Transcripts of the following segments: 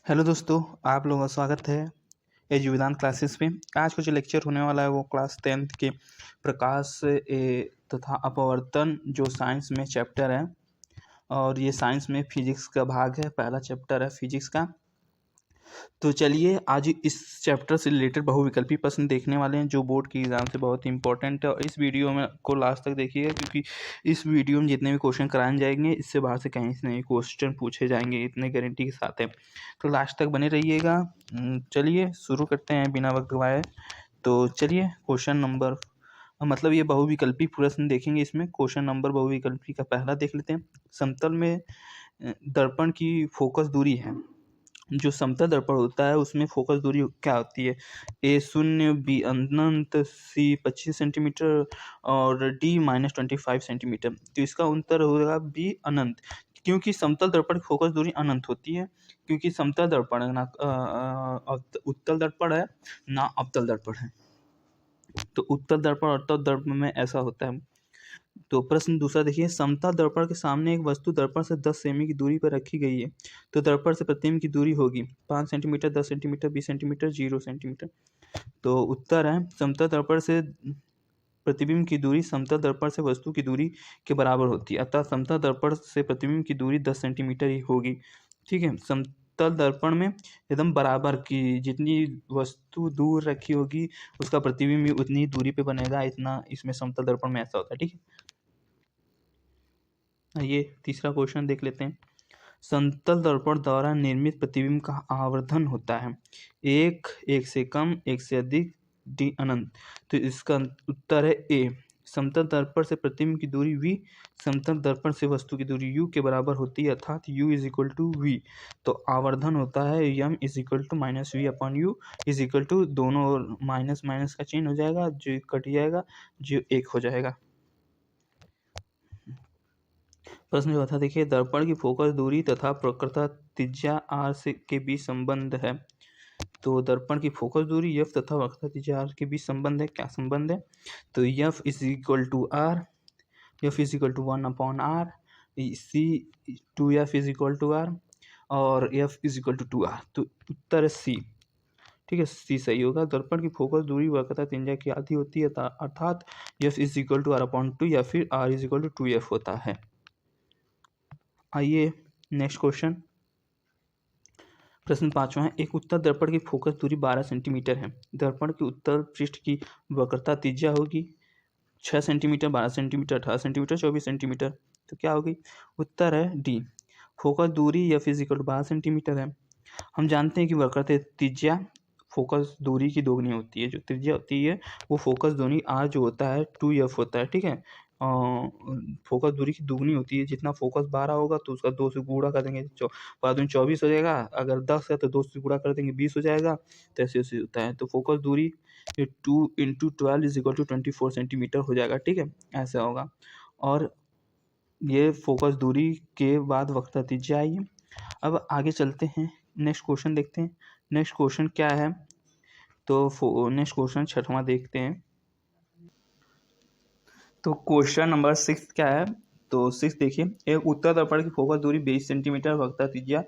Hello दोस्तों, आप लोगों का स्वागत है एजु वेदांत क्लासेस में। आज का जो लेक्चर होने वाला है वो क्लास 10th के प्रकाश तथा अपवर्तन जो साइंस में चैप्टर है, और ये साइंस में फिजिक्स का भाग है। पहला चैप्टर है फिजिक्स का। तो चलिए आज इस चैप्टर से रिलेटेड बहुविकल्पी प्रश्न देखने वाले हैं जो बोर्ड की एग्ज़ाम से बहुत इंपॉर्टेंट है। और इस वीडियो में को लास्ट तक देखिएगा, क्योंकि इस वीडियो में जितने भी क्वेश्चन कराए जाएंगे इससे बाहर से कहीं से नहीं क्वेश्चन पूछे जाएंगे, इतने गारंटी के साथ है। तो लास्ट तक बने रहिएगा। चलिए शुरू करते हैं बिना वक्त गवाए। तो चलिए क्वेश्चन नंबर मतलब ये बहुविकल्पी प्रश्न देखेंगे। इसमें क्वेश्चन नंबर बहुविकल्पी का पहला देख लेते हैं। समतल में दर्पण की फोकस दूरी है। जो समतल दर्पण होता है उसमें फोकस दूरी क्या होती है? ए 0, बी अनंत, सी 25 सेंटीमीटर और डी -25 सेंटीमीटर। तो इसका उत्तर होगा बी अनंत, क्योंकि समतल दर्पण की फोकस दूरी अनंत होती है। क्योंकि समतल दर्पण है ना उत्तल दर्पण है ना अवतल दर्पण है। तो उत्तल दर्पण और अवतल दर्पण में ऐसा होता है। तो प्रश्न दूसरा देखिए, समतल दर्पण के सामने एक वस्तु दर्पण से 10 सेमी की दूरी पर रखी गई है, तो दर्पण से प्रतिबिंब की दूरी होगी 5 सेंटीमीटर, 10 सेंटीमीटर, 20 सेंटीमीटर, 0 सेंटीमीटर। तो उत्तर है समतल दर्पण से प्रतिबिंब की दूरी समतल दर्पण से वस्तु की दूरी के बराबर होती है, अतः समतल दर्पण से प्रतिबिंब की दूरी 10 सेंटीमीटर ही होगी। ठीक है, समतल दर्पण में एकदम बराबर की जितनी वस्तु दूर रखी होगी उसका प्रतिबिंब भी उतनी दूरी पे बनेगा, इतना इसमें समतल दर्पण में ऐसा होता है। ठीक है, ये तीसरा क्वेश्चन देख लेते हैं। समतल दर्पण द्वारा निर्मित प्रतिबिंब का आवर्धन होता है एक से कम, एक से अधिक, डी अनंत। तो इसका उत्तर है ए। समतल दर्पण से प्रतिबिंब की दूरी v समतल दर्पण से वस्तु की दूरी u के बराबर होती है, अर्थात u is equal to v. तो आवर्धन होता है m is equal to -v/u is equal to, दोनों ओर माइनस माइनस का चिन्ह हो जाएगा, जो कट जाएगा, जो एक हो जाएगा। प्रश्न जो था देखिए, दर्पण की फोकस दूरी तथा प्रकृता त्रिज्या r से के बीच संबंध है। तो दर्पण की फोकस दूरी f तथा वक्रता त्रिज्या r के बीच संबंध है। क्या संबंध है? तो f is equal to r, f is equal to 1/r, c 2f is equal to r और f is equal to 2r। तो उत्तर है सी। ठीक है, सी सही होगा। दर्पण की फोकस दूरी वक्रता त्रिज्या की आधी होती है, अर्थात f is equal to r/2 या फिर r is equal to 2f होता है। आइए नेक्स्ट क्वेश्चन, प्रश्न पांचवा है। एक उत्तल दर्पण की फोकस दूरी 12 सेंटीमीटर है। दर्पण की उत्तल पृष्ठ की वक्रता त्रिज्या होगी 6 सेंटीमीटर, 12 सेंटीमीटर, 18 सेंटीमीटर, 24 सेंटीमीटर। तो क्या होगी? उत्तर है डी। फोकस दूरी या फिजिकल 12 सेंटीमीटर है। हम जानते हैं कि वक्रता त्रिज्या फोकस दूरी की दोगुनी होती है। जो त्रिज्या होती है वो फोकस दूरी आर जो होता है 2f होता है। ठीक है, फोकस दूरी की दुगनी होती है। जितना फोकस 12 होगा तो उसका 2 से गुणा कर देंगे, 24 हो जाएगा। अगर 10 है तो 2 से गुणा कर देंगे, 20 हो जाएगा। तो ऐसे ऐसे होता है। तो फोकस दूरी 2 × 12 इज इक्वल टू 24 सेंटीमीटर हो जाएगा। ठीक है, ऐसा होगा। और ये फोकस दूरी के बाद वक्रता त्रिज्या आई है। अब आगे चलते हैं, नेक्स्ट क्वेश्चन देखते हैं। नेक्स्ट क्वेश्चन क्या है? तो नेक्स्ट क्वेश्चन छठवां देखते हैं। तो क्वेश्चन नंबर 6 क्या है? तो 6 देखिए, एक उत्तल दर्पण की फोकस दूरी 20 सेंटीमीटर, वक्रता त्रिज्या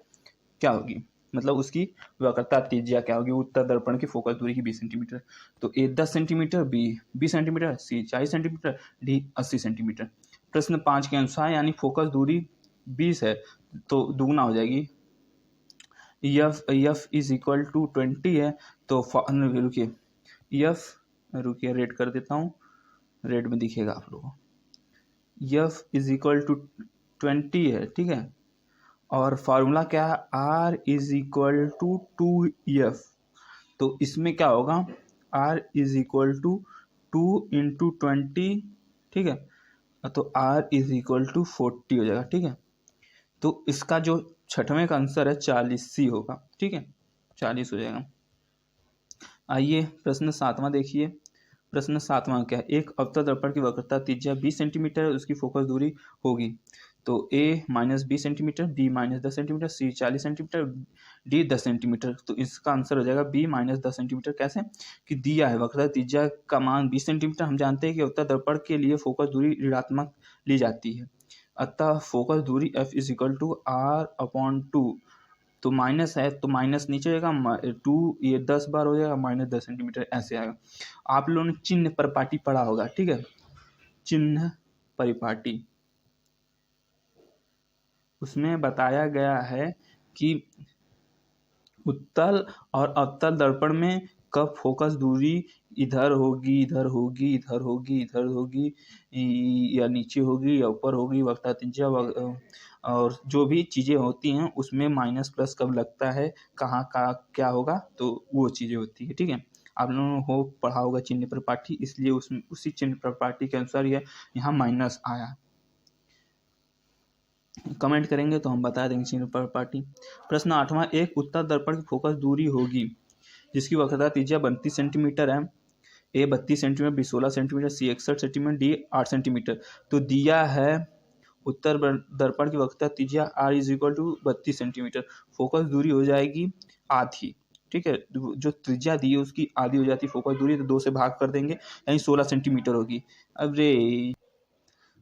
क्या होगी? मतलब उसकी वक्रता त्रिज्या क्या होगी उत्तल दर्पण की फोकस दूरी की 20 सेंटीमीटर। तो ए 10 सेंटीमीटर, बी 20 सेंटीमीटर, सी 40 सेंटीमीटर, डी 80 सेंटीमीटर। प्रश्न 5 के अनुसार यानी फोकस दूरी 20 है तो दुगुना हो जाएगी। एफ इज इक्वल टू 20 है तो रुकिए, रुकिए रेड कर देता हूँ, रेड में दिखेगा आप लोगों को। एफ इज इक्वल टू 20 है। ठीक है, और फार्मूला क्या है? R is equal to 2f। तो इसमें क्या होगा? R is equal to 2 × 20। ठीक है, तो आर इज इक्वल टू 40 हो जाएगा। ठीक है, तो इसका जो छठवें का आंसर है 40 होगा। ठीक है, 40 हो जाएगा। आइए प्रश्न 7वां देखिए। प्रश्न 7वां क्या है? एक अवतल दर्पण की वक्रता त्रिज्या 20 सेंटीमीटर है, उसकी फोकस दूरी होगी। तो a -20 centimetre, b -10 centimetre, c 40 centimetre, d 10 centimetre. तो इसका आंसर हो जाएगा b -10 सेंटीमीटर। कैसे? कि दिया है वक्रता त्रिज्या का मान 20 सेंटीमीटर। हम जानते हैं कि अवतल दर्पण के लिए फोकस दूरी ऋणात्मक ली जाती है, अतः फोकस दूरी f is equal to r/2 तो माइनस है तो माइनस नीचे जाएगा, 2 ये 10 बार हो जाएगा, -10 सेंटीमीटर ऐसे आएगा। आप लोगों ने चिन्ह परिपाटी पढ़ा होगा, ठीक है, चिन्ह परिपाटी, उसमें बताया गया है कि उत्तल और अवतल दर्पण में कब फोकस दूरी इधर होगी, इधर होगी, इधर होगी, इधर होगी, या नीचे होगी या ऊपर होगी, वक्ता त्रिज्या और जो भी चीज़ें होती हैं उसमें माइनस प्लस कब लगता है, कहाँ का क्या होगा, तो वो चीज़ें होती है, ठीक है। आप लोगों ने हो पढ़ा होगा चिन्ह परिपाटी, इसलिए उसी चिन्ह परिपाटी के अनुसार यह यहाँ माइनस आया। कमेंट करेंगे तो हम बता देंगे चिन्ह परिपाटी। प्रश्न 8वां, एक उत्तल दर्पण की फोकस दूरी होगी जिसकी वक्रता त्रिज्या 32 सेंटीमीटर है, A 32 centimetre, B 16 centimetre, C 61 centimetre, D 8 centimetre. तो दिया है उत्तर दर्पण की वक्रता त्रिज्या r is equal to 32 centimetre, focus दूरी हो जाएगी आधी, ठीक है, जो त्रिज्या दी है उसकी आधी हो जाती है फोकस दूरी, तो 2 से भाग कर देंगे यानी 16 सेंटीमीटर होगी।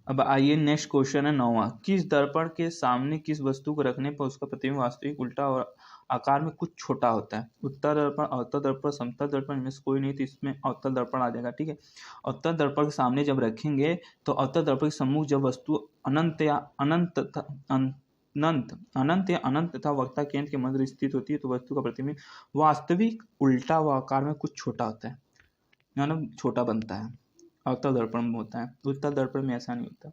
अब आइए नेक्स्ट क्वेश्चन है 9वां, किस दर्पण के सामने किस वस्तु को रखने पर उसका प्रतिबिंब वास्तविक उल्टा और आकार में कुछ छोटा होता है। उत्तल दर्पण, अवतल दर्पण, समतल दर्पण, इनमें से कोई नहीं, तो इसमें अवतल दर्पण आ जाएगा, ठीक है। अवतल दर्पण के सामने जब रखेंगे तो अवतल दर्पण के सम्मुख जब वस्तु अनंत या अनंत तथा वक्ता केंद्र के मध्य स्थित होती है तो वस्तु का प्रतिबिंब वास्तविक उल्टा व आकार में कुछ छोटा होता है, यानी छोटा बनता है, अवतल दर्पण में होता है, उत्तल दर्पण में ऐसा नहीं होता,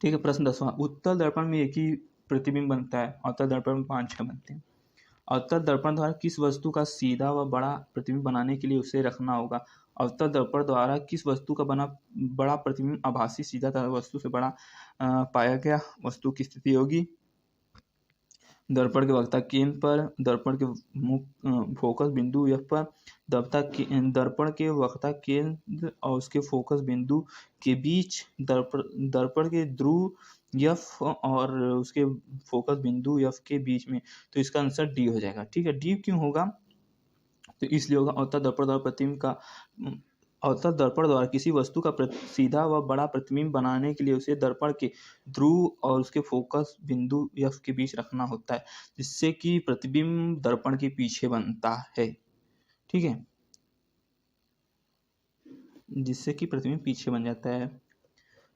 ठीक है। प्रश्न 10वां, उत्तल दर्पण में एक ही प्रतिबिंब बनता है, अवतल दर्पण में 5-6 बनते हैं। अवतल दर्पण द्वारा किस वस्तु का सीधा व बड़ा प्रतिबिंब बनाने के लिए उसे रखना होगा। अवतल दर्पण द्वारा किस वस्तु का बना बड़ा प्रतिबिंब आभासी सीधा तथा वस्तु से बड़ा पाया गया वस्तु की स्थिति होगी। दर्पण के वक्ता केंद्र पर, दर्पण के मुख्य फोकस बिंदु F पर, दर्पण के वक्ता केंद्र और उसके फोकस बिंदु के बीच, दर्पण के ध्रुव F और उसके फोकस बिंदु F के बीच में। तो इसका आंसर डी हो जाएगा, ठीक है। डी क्यों होगा, तो इसलिए होगा अवतल दर्पण द्वारा प्रतिबिंब का अवतल दर्पण द्वारा किसी वस्तु का सीधा व बड़ा प्रतिबिंब बनाने के लिए उसे दर्पण के ध्रुव और उसके फोकस बिंदु F के बीच रखना होता है, जिससे कि प्रतिबिंब दर्पण के पीछे बनता है, ठीक है, जिससे कि प्रतिबिंब पीछे बन जाता है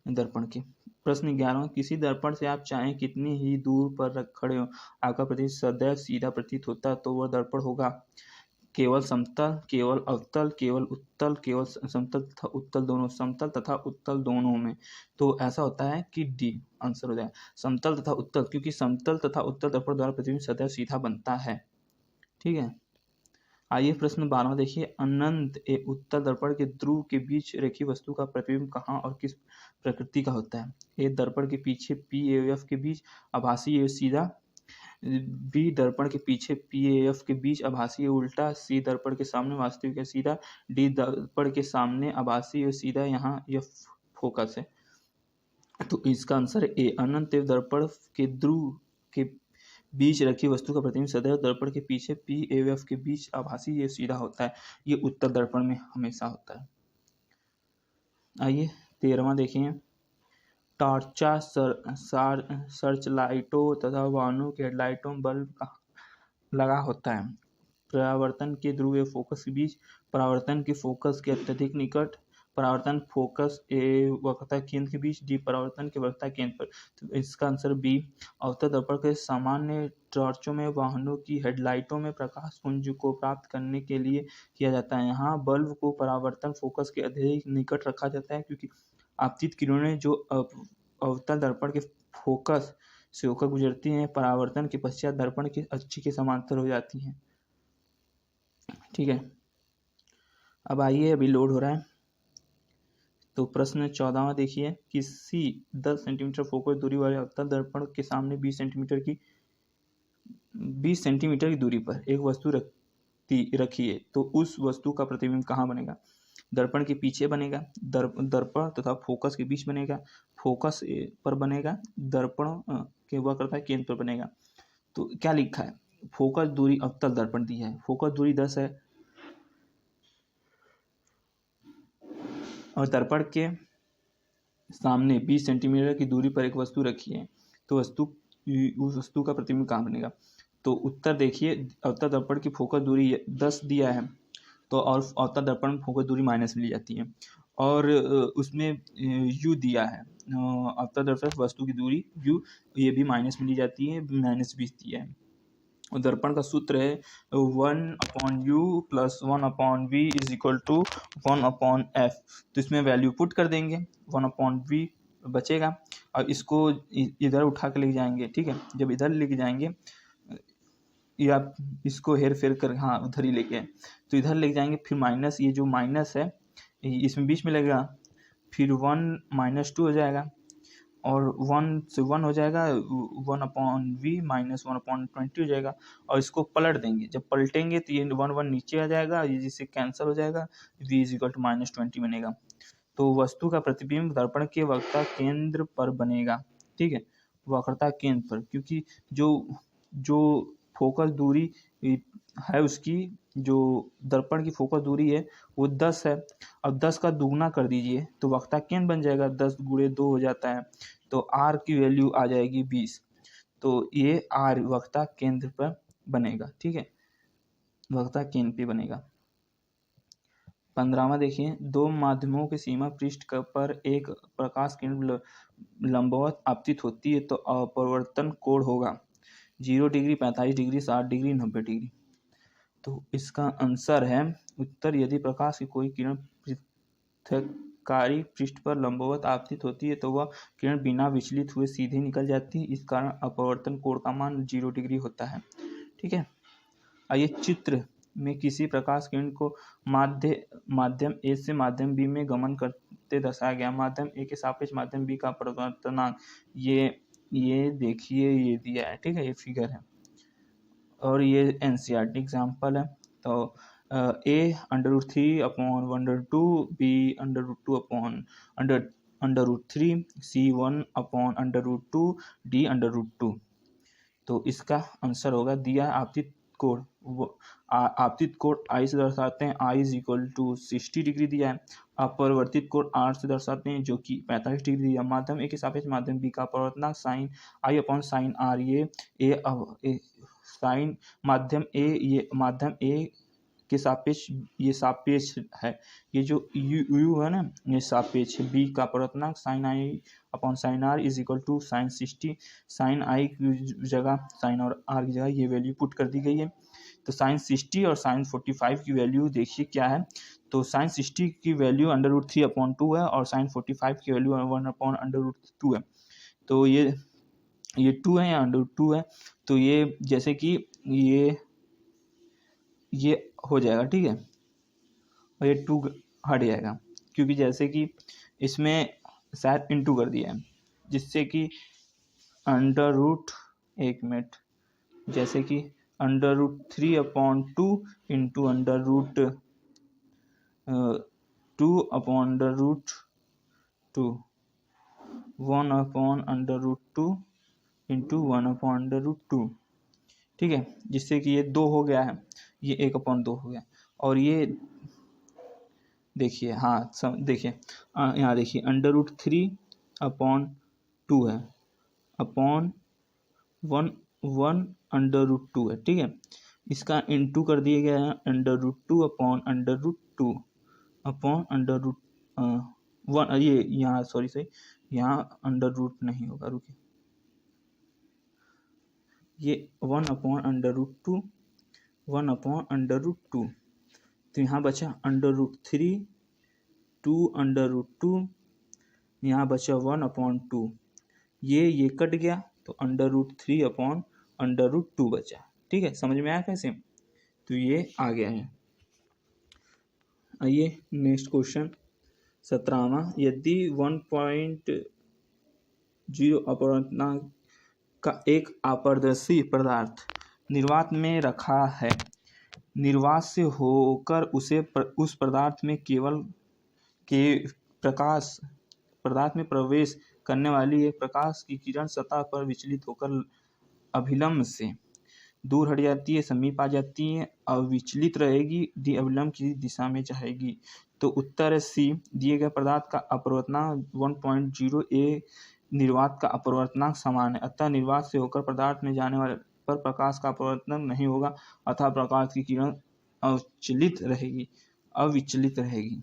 दर्पण के। प्रश्न 11, किसी दर्पण से आप चाहें कितनी ही दूर पर खड़े हो, आपका प्रतिबिंब सदैव सीधा प्रतीत होता है तो वह दर्पण होगा। केवल समतल, केवल अवतल, केवल उत्तल, केवल समतल तथा उत्तल दोनों, समतल तथा उत्तल दोनों में। तो ऐसा होता है कि डी आंसर हो जाए, समतल तथा उत्तल, क्योंकि समतल तथा उत्तल दर्पण द्वारा प्रतिबिंब सदैव सीधा बनता है, ठीक है। आइए प्रश्न 12 देखिए, अनंत ए उत्तल दर्पण के ध्रुव के बीच रेखी वस्तु का प्रतिबिंब कहाँ और किस प्रकृति का होता है। ए दर्पण के पीछे पी एवं एफ के बीच आभासी एवं सीधा, बी दर्पण के पीछे पी एफ के बीच आभासी उल्टा, सी दर्पण के सामने वास्तविक या सीधा, डी दर्पण के सामने आभासी या सीधा, यहाँ यह फोकस है। तो इसका आंसर ए, अनंत दर्पण के ध्रुव के बीच रखी वस्तु का प्रतिबिंब सदैव दर्पण के पीछे पी एवं एफ के बीच आभासी या सीधा होता है, ये उत्तल दर्पण में हमेशा होता है। आइए 13वां देखिए, टॉर्चा, सर्च लाइटों तथा वाहनों के हेडलाइटों में बल्ब का लगा होता है। परावर्तन के ध्रुव एवं फोकस के बीच, परावर्तन के फोकस के अत्यधिक निकट, परावर्तन फोकस एवं वक्रता केंद्र के बीच, डी परावर्तन के वक्रता केंद्र पर। तो इसका आंसर बी, अवतल दर्पण के सामान्य टॉर्चों में वाहनों की हेडलाइटों में प्रकाश पुंज को प्राप्त करने के लिए किया जाता है। यहाँ बल्ब को परावर्तन फोकस के अधिक निकट रखा जाता है, क्योंकि आपतित किरणें जो अवतल दर्पण के फोकस से होकर गुजरती हैं, परावर्तन के पश्चात दर्पण के अक्ष के समांतर हो जाती हैं, ठीक है। अब आइए, अभी लोड हो रहा है। तो प्रश्न 14वां देखिए, किसी 10 सेंटीमीटर फोकस दूरी वाले अवतल दर्पण के सामने 20 सेंटीमीटर की दूरी पर एक वस्तु रखिए, तो उस वस्तु का प्रतिबिंब कहाँ बनेगा। दर्पण के पीछे बनेगा, दर्पण तथा फोकस के बीच बनेगा, फोकस पर बनेगा, दर्पण के वक्रता केंद्र पर बनेगा। तो क्या लिखा है, फोकस दूरी अवतल दर्पण दी है, फोकस दूरी 10 है और दर्पण के सामने 20 सेंटीमीटर की दूरी पर एक वस्तु रखी है, तो वस्तु उस वस्तु का प्रतिबिंब कहाँ बनेगा। तो उत्तर देखिए, अवतल दर्पण की फोकस दूरी 10 दिया है, तो और अवतल दर्पण में फोकस दूरी माइनस मिली जाती है, और उसमें u दिया है, अवतल दर्पण वस्तु की दूरी u, ये भी माइनस मिली जाती है, -20 दिया है। और दर्पण का सूत्र है 1/u + 1/v is equal to 1/f। तो इसमें वैल्यू पुट कर देंगे, 1/v बचेगा, और इसको इधर उठा के ले जाएंगे। ठीक है, जब इधर लेके जाएंगे या इसको हेर फेर कर, हाँ उधर ही लेके, तो इधर लेके जाएंगे, फिर माइनस, ये जो माइनस है इसमें बीच में लगेगा, फिर 1 - 2 हो जाएगा, और 1 से 1 हो जाएगा, 1/v - 1/20 हो जाएगा, और इसको पलट देंगे। जब पलटेंगे तो ये 1 नीचे आ जाएगा, ये जिससे कैंसिल हो जाएगा, v = -20 बनेगा। तो वस्तु का प्रतिबिंब दर्पण के वक्रता केंद्र पर बनेगा। ठीक है, वक्रता केंद्र पर, क्योंकि जो फोकस दूरी है उसकी, जो दर्पण की फोकस दूरी है वो 10 है। अब 10 का दुगना कर दीजिए तो वक्रता केंद्र बन जाएगा, 10 × 2 हो जाता है, तो r की वैल्यू आ जाएगी 20। तो ये r वक्रता केंद्र पर बनेगा। ठीक है, वक्रता केंद्र पे बनेगा। 15वां देखिए, दो माध्यमों के सीमा पृष्ठ पर एक प्रकाश किरण लंबवत आपतित होती है तो अपवर्तन कोण होगा 0 डिग्री, 45 डिग्री, 60 डिग्री, 90 डिग्री। तो इसका आंसर है उत्तर, यदि प्रकाश की कोई किरण पृथक्कारी पृष्ठ पर लंबवत आपतित होती है तो वह किरण बिना विचलित हुए सीधे निकल जाती है, इस कारण अपवर्तन कोण का मान 0 डिग्री होता है। ठीक है, आइए चित्र में किसी प्रकाश किरण को माध्यम ए से माध्यम बी में गमन करते दर्शाया गया। माध्यम ए के सापेक्ष माध्यम बी का अपवर्तनांक ये देखिए, ये दिया है। ठीक है, ये फिगर है और ये NCERT एग्जाम्पल है। तो a √3/√2, b √2/√3, c 1/√2, d √2। तो इसका आंसर होगा, दिया आपतित कोण, आपतित कोण I से दर्शाते हैं, I = 60 डिग्री दिया है। अपरिवर्तित कोण R से दर्शाते हैं, जो कि 45 डिग्री दिया। माध्यम ए के सापेक्ष माध्यम बी का अपवर्तनांक sin I/sin R, ये साइन माध्यम ए के सापेक्ष, ये सापेक्ष है, ये जो u है ना, ये सापेक्ष, बी का अपवर्तनांक sin I/sin R is equal to sin 60, sin I की जगह sin और R की जगह ये वैल्यू पुट कर दी गई है। तो sin 60 और sin 45 की वैल्यू देखिए क्या है। तो sin 60 की वैल्यू √3/2 है और sin 45 की वैल्यू 1/√2 है। तो ये 2 है या √2 है, तो ये जैसे कि ये हो जाएगा। ठीक है, और ये 2 हट जाएगा, क्योंकि जैसे कि इसमें शायद इंटू कर दिया है, जिससे कि एक मिनट, जैसे कि √3/2 इंटू √2/√2 1/√2 इंटू 1/√2। ठीक है, जिससे कि ये 2 हो गया है, ये 1/2 हो गया। और ये देखिए, हाँ देखिए, यहाँ देखिए √3/2 है, अपॉन 1/√2 है। ठीक है, इसका इंटू कर दिया गया है √2/√2 अपॉन √1, ये यहाँ सॉरी यहाँ √ नहीं होगा, रुकिए, ये 1/√2 1/√2, तो यहाँ बचा √3 2/√2, यहाँ बचा 1/2, ये कट गया तो √3/√2 बचा। ठीक है, समझ में आया कैसे, तो ये आ गया है। आइए नेक्स्ट क्वेश्चन 17वां, यदि 1.0 अपवर्तनांक का एक अपारदर्शी पदार्थ निर्वात में रखा है, निर्वात से होकर उस पदार्थ में पदार्थ में प्रवेश करने वाली एक प्रकाश की किरण सतह पर विचलित होकर अभिलंब से दूर हट जाती है, समीप आ जाती है, अविचलित रहेगी, अभिलंब की दिशा में जाएगी। तो उत्तर है सी, दिए गए पदार्थ का अपवर्तनांक 1.0 a निर्वात का अपवर्तनांक समान है, अतः निर्वात से होकर पदार्थ में जाने वाले पर प्रकाश का अपवर्तन नहीं होगा, अतः प्रकाश की किरण अविचलित रहेगी।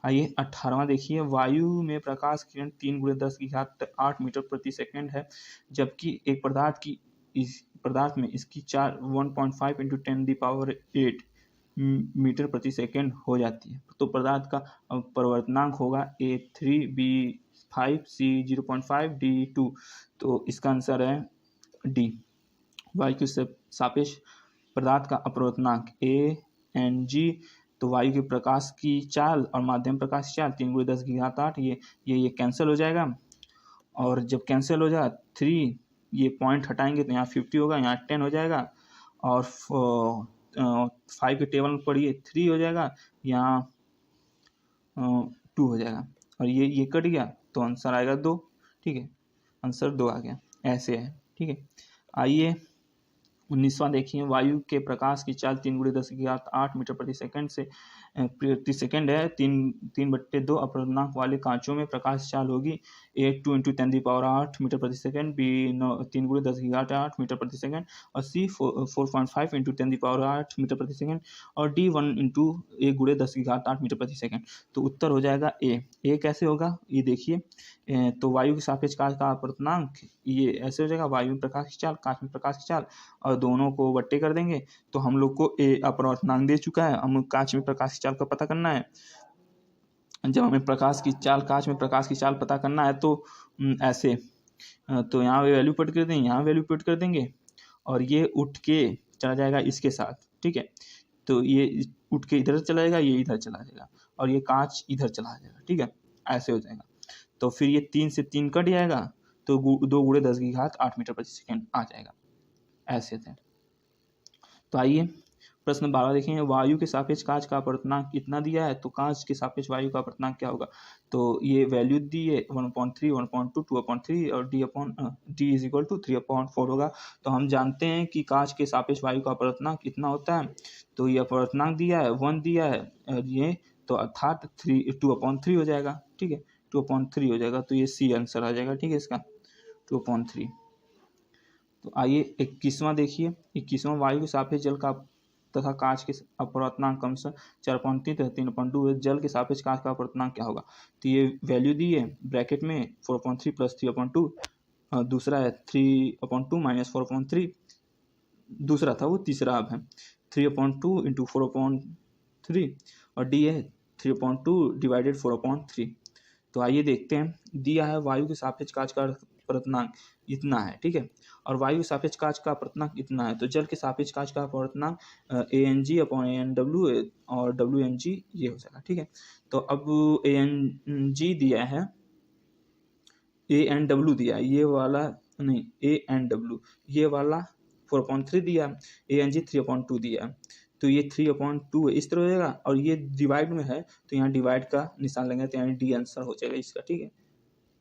आइए 18वां देखिए, वायु में प्रकाश किरण 3×10⁸ मीटर प्रति सेकंड है, जबकि एक पदार्थ में इसकी 1.5 × 10⁸ मीटर प्रति सेकंड हो जाती है। तो पदार्थ का परिवर्तनांक होगा A3 B5 C 0.5 D2। तो इसका आंसर है डी। वायु के सापेक्ष पदार्थ का अपवर्तनांक ANG। तो वायु के प्रकाश की चाल और माध्यम प्रकाश की चाल 3×10⁸ ये कैंसिल हो जाएगा, और जब कैंसिल हो जाए 3 ये पॉइंट हटाएंगे तो यहाँ 50 होगा, यहाँ 10 हो जाएगा, और 5 के टेबल में पढ़िए 3 हो जाएगा, यहाँ 2 हो जाएगा, और ये कट गया तो आंसर आएगा 2। ठीक है, आंसर 2 आ गया, ऐसे है। ठीक है, आइए 19वां देखिए, वायु के प्रकाश की चाल 3×10⁸ मीटर प्रति सेकंड है। 3/2 अपवर्तनांक वाले कांचों में प्रकाश चाल होगी A2 × 10⁸ मीटर प्रति सेकंड, B 3×10⁸ मीटर प्रति सेकंड, और C 4.5 × 10⁸ मीटर प्रति सेकंड, और D 1 × 1×10⁸ मीटर प्रति सेकंड। तो उत्तर हो जाएगा ए। कैसे होगा ये देखिए, तो वायु के सापेक्ष कांच का अपवर्तनांक ये ऐसे हो जाएगा, वायु में प्रकाश की चाल, कांच में प्रकाश की चाल, और दोनों को बट्टे कर देंगे तो हम लोग को ए अपवर्तनांक दे चुका है। हम कांच में प्रकाश की चाल का पता करना है। जब हमें कांच में प्रकाश की चाल पता करना है तो ऐसे, तो यहाँ वैल्यू पुट कर देंगे, यहाँ वैल्यू पुट कर देंगे, और ये उठ के चला जाएगा इसके साथ। ठीक है, तो ये उठ के इधर चला जाएगा, ये इधर चला जाएगा, और ये कांच इधर चला जाएगा। ठीक है, ऐसे हो जाएगा। तो फिर ये 3 से 3 कट जाएगा, तो 2×10⁸ मीटर प्रति सेकंड आ जाएगा, ऐसे थे। तो आइए प्रश्न 12 देखेंगे, वायु के सापेक्ष कांच का अपवर्तनांक कितना दिया है, तो कांच के सापेक्ष वायु का अपवर्तनांक क्या होगा। तो ये वैल्यू दी है 1/3, 1/2, 2/3, और D = 3/4 होगा। तो हम जानते हैं कि कांच के सापेक्ष वायु का अपवर्तनांक कितना होता है। तो ये अपवर्तनांक दिया है 1 दिया है, और ये तो अर्थात 2/3 हो जाएगा। ठीक है, 2/3 हो जाएगा, तो ये सी आंसर आ जाएगा। ठीक है, इसका 2/3। तो आइए 21वां देखिए, 21वां, वायु के सापेक्ष जल का तथा कांच के अपवर्तनांक क्रमशः 4/3 तथा 3/2 है। जल के सापेक्ष कांच का अपवर्तनांक क्या होगा। तो ये वैल्यू दी है ब्रैकेट में 4/3 + 3/2, दूसरा है 3/2 - 4/3, दूसरा था वो, तीसरा अब है 3/2 × 4/3, और डी है 3/2 / 4/3। तो आइए देखते हैं, दिया है वायु के सापेक्ष कांच का अपवर्तनांक इतना है। ठीक है, और वायु के सापेक्ष कांच का अपवर्तनांक इतना है। तो जल के सापेक्ष कांच का अपवर्तनांक ANG/ANW और WNG ये हो जाएगा। ठीक है, तो अब ANG दिया है, ANW दिया है, ये वाला नहीं, ANW ये वाला 4/3 दिया, ANG 3/2 दिया। तो ये 3/2 इस तरह हो जाएगा, और ये डिवाइड में है तो यहाँ डिवाइड का निशान लगेगा, तो यहाँ डी आंसर हो जाएगा इसका। ठीक है,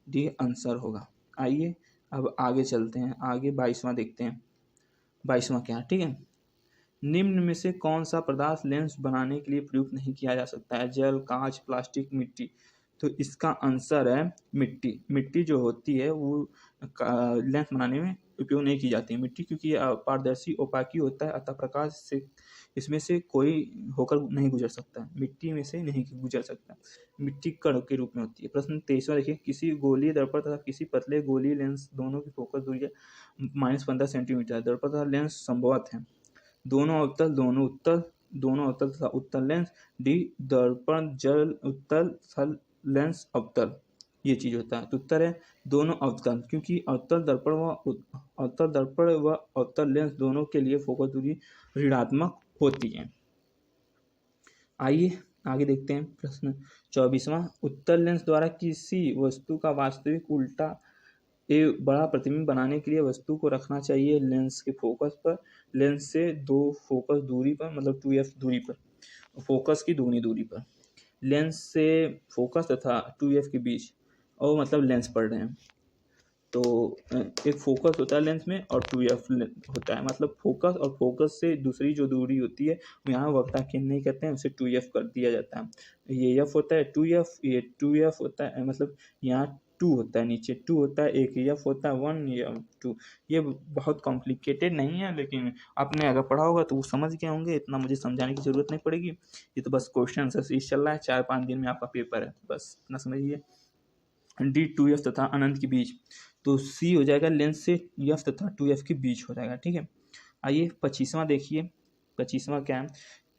डी आंसर होगा। आइए अब आगे चलते हैं, आगे 22वां देखते हैं। 22वां क्या है। ठीक है, निम्न में से कौन सा पदार्थ लेंस बनाने के लिए प्रयुक्त नहीं किया जा सकता है। जल, कांच, प्लास्टिक, मिट्टी। तो इसका आंसर है मिट्टी। मिट्टी जो होती है वो लेंस बनाने में उपयोग नहीं की जाती है मिट्टी, क्योंकि ये पारदर्शी ओपाकी होता है, अतः प्रकाश से इसमें से कोई होकर नहीं गुजर सकता है, मिट्टी में से नहीं गुजर सकता, मिट्टी कण के रूप में होती है। प्रश्न 23वां देखिए, किसी गोलीय दर्पण तथा किसी पतले गोलीय लेंस दोनों की फोकस दूरी है -15 सेंटीमीटर। दर्पण तथा लेंस संभवत है, दोनों अवतल, दोनों अवतल तथा उत्तल लेंस। डी दर्पण जल उत्तल, थल लेंस अवतल, ये चीज होता है। तो उत्तर है दोनों अवतल, क्योंकि अवतल दर्पण व अवतल लेंस दोनों के लिए फोकस दूरी ऋणात्मक होती है। आइए आगे देखते हैं प्रश्न 24वां, उत्तल लेंस द्वारा किसी वस्तु का वास्तविक उल्टा बड़ा प्रतिबिंब बनाने के लिए वस्तु को रखना चाहिए लेंस के फोकस पर, लेंस से 2 फोकस दूरी पर, मतलब 2f दूरी पर, फोकस की दुगनी दूरी पर। लेंस से फोकस तथा 2f के बीच, और मतलब लेंस पढ़ रहे हैं तो एक फोकस होता है लेंस में और 2f होता है, मतलब फोकस और फोकस से दूसरी जो दूरी होती है यहाँ वक्ता केंद्र नहीं कहते हैं, उसे 2f कर दिया जाता है। ये f होता है 2f, ये 2f होता है, मतलब यहाँ 2 होता है, नीचे 2 होता है, एक एफ होता है 1 या 2। ये बहुत कॉम्प्लिकेटेड नहीं है, लेकिन आपने अगर पढ़ा होगा तो वो समझ गए होंगे, इतना मुझे समझाने की ज़रूरत नहीं पड़ेगी। ये तो बस क्वेश्चन आंसर सीरीज चल रहा है, 4-5 दिन में आपका पेपर है, बस इतना समझिए। डी 2f तथा अनंत के बीच, तो सी हो जाएगा लेंस से एफ तथा 2f के बीच हो जाएगा, ठीक है। आइए 25वां देखिए। 25वां क्या है,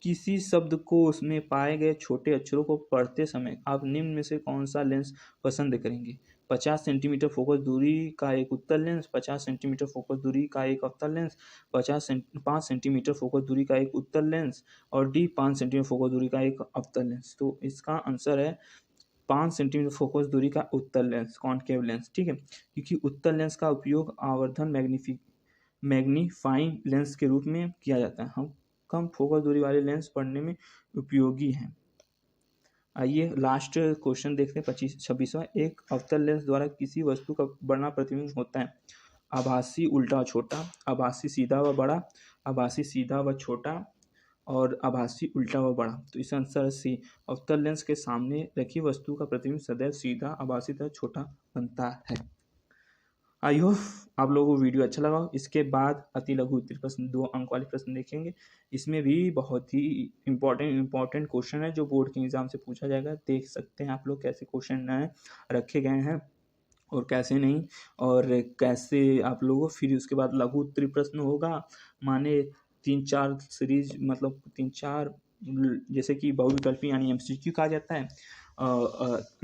किसी शब्द को उसमें पाए गए छोटे अक्षरों को पढ़ते समय आप निम्न में से कौन सा लेंस पसंद करेंगे। 50 सेंटीमीटर फोकस दूरी का एक उत्तल लेंस, 50 सेंटीमीटर फोकस दूरी का एक अवतल लेंस, 5 सेंटीमीटर फोकस दूरी का एक उत्तल लेंस, और डी 5 सेंटीमीटर फोकस दूरी का एक अवतल लेंस। तो इसका आंसर है 5 सेंटीमीटर फोकस दूरी का उत्तल लेंस, कॉनकेव लेंस, ठीक है। क्योंकि उत्तल लेंस का उपयोग आवर्धन मैग्नीफाइंग लेंस के रूप में किया जाता है, हम कम फोकस दूरी वाले लेंस पढ़ने में उपयोगी हैं। आइए लास्ट क्वेश्चन देखते हैं 26वां। एक अवतल लेंस द्वारा किसी वस्तु का बड़ा प्रतिबिंब होता है। आभासी उल्टा व छोटा, आभासी सीधा व बड़ा, आभासी सीधा व छोटा, और आभासी उल्टा व बड़ा। तो इस आंसर सी, अवतल लेंस के सामने रखी वस्तु का प्रतिबिंब सदैव सीधा, आभासी तथा छोटा बनता है। आई होप आप लोगों को वीडियो अच्छा लगा। इसके बाद अति लघु उत्तरीय प्रश्न 2 अंक वाले प्रश्न देखेंगे। इसमें भी बहुत ही इम्पोर्टेंट क्वेश्चन है जो बोर्ड के एग्जाम से पूछा जाएगा। देख सकते हैं आप लोग कैसे क्वेश्चन रखे गए हैं और कैसे नहीं, और कैसे आप लोगों। फिर उसके बाद लघु उत्तरीय प्रश्न होगा, माने 3-4 सीरीज, मतलब 3-4, जैसे कि बहुविकल्पी यानी MCQ कहा जाता है।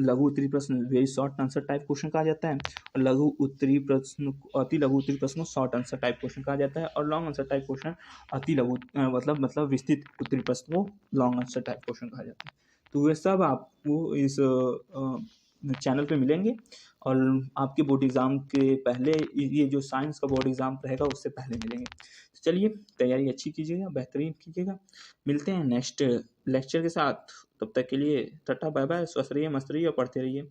लघु उत्तरीय प्रश्न very short answer type question कहा जाता है, और लघु उत्तरीय प्रश्न अति लघु उत्तरीय प्रश्न को शॉर्ट आंसर टाइप क्वेश्चन कहा जाता है, और लॉन्ग आंसर टाइप क्वेश्चन अति लघु मतलब विस्तृत उत्तरीय प्रश्न को लॉन्ग आंसर टाइप क्वेश्चन कहा जाता है। तो वे सब आपको इस चैनल पे मिलेंगे, और आपके बोर्ड एग्ज़ाम के पहले, ये जो साइंस का बोर्ड एग्ज़ाम रहेगा उससे पहले मिलेंगे। तो चलिए तैयारी अच्छी कीजिएगा, बेहतरीन कीजिएगा। मिलते हैं नेक्स्ट लेक्चर के साथ, तब तक के लिए टाटा बाय बाय, स्वस्थ रहिए, मस्त रहिए और पढ़ते रहिए।